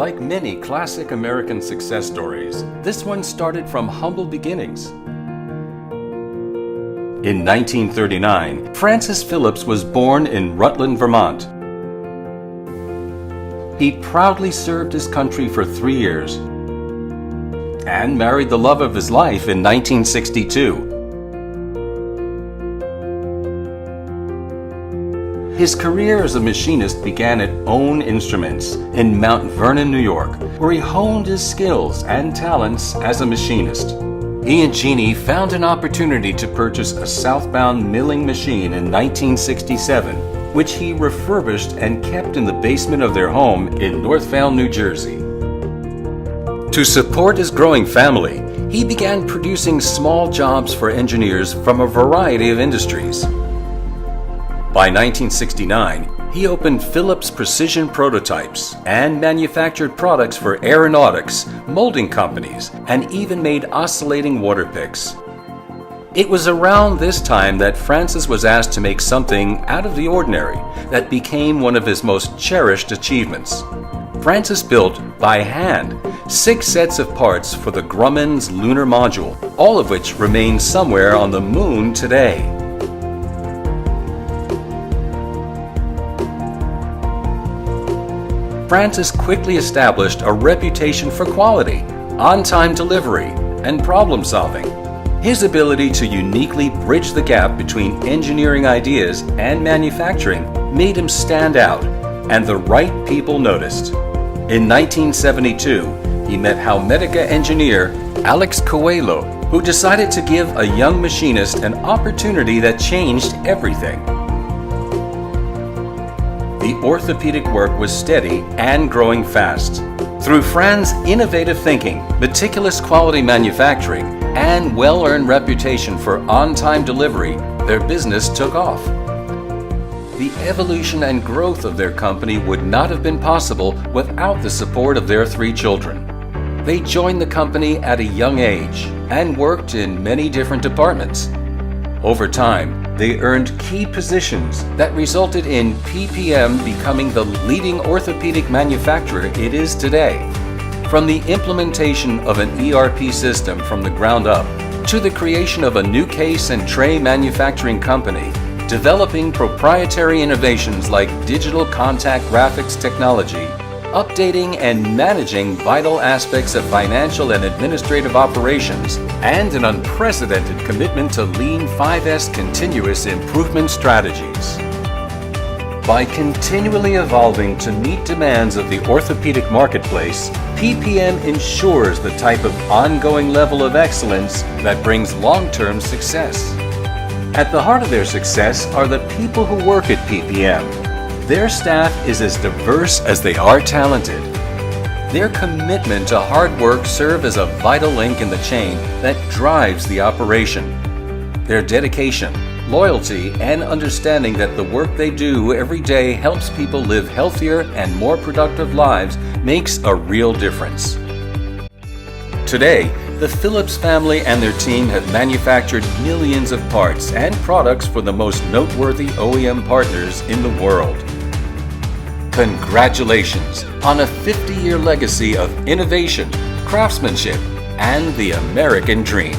Like many classic American success stories, this one started from humble beginnings. In 1939, Francis Phillips was born in Rutland, Vermont. He proudly served his country for 3 years and married the love of his life in 1962. His career as a machinist began at Own Instruments in Mount Vernon, New York, where he honed his skills and talents as a machinist. He and Jeannie found an opportunity to purchase a southbound milling machine in 1967, which he refurbished and kept in the basement of their home in Northvale, New Jersey. To support his growing family, he began producing small jobs for engineers from a variety of industries. By 1969, he opened Phillips Precision Prototypes and manufactured products for aeronautics, molding companies, and even made oscillating water picks. It was around this time that Francis was asked to make something out of the ordinary that became one of his most cherished achievements. Francis built, by hand, 6 sets of parts for the Grumman's lunar module, all of which remain somewhere on the moon today. Francis quickly established a reputation for quality, on-time delivery, and problem-solving. His ability to uniquely bridge the gap between engineering ideas and manufacturing made him stand out, and the right people noticed. In 1972, he met Medicraft engineer Alex Coelho, who decided to give a young machinist an opportunity that changed everything. The orthopedic work was steady and growing fast. Through Fran's innovative thinking, meticulous quality manufacturing, and well-earned reputation for on-time delivery, their business took off. The evolution and growth of their company would not have been possible without the support of their 3 children. They joined the company at a young age and worked in many different departments. Over time, they earned key positions that resulted in PPM becoming the leading orthopedic manufacturer it is today. From the implementation of an ERP system from the ground up, to the creation of a new case and tray manufacturing company, developing proprietary innovations like digital contact graphics technology, updating and managing vital aspects of financial and administrative operations, and an unprecedented commitment to Lean 5S continuous improvement strategies. By continually evolving to meet demands of the orthopedic marketplace, PPM ensures the type of ongoing level of excellence that brings long-term success. At the heart of their success are the people who work at PPM. Their staff is as diverse as they are talented. Their commitment to hard work serves as a vital link in the chain that drives the operation. Their dedication, loyalty, and understanding that the work they do every day helps people live healthier and more productive lives makes a real difference. Today, the Phillips family and their team have manufactured millions of parts and products for the most noteworthy OEM partners in the world. Congratulations on a 50-year legacy of innovation, craftsmanship, and the American dream.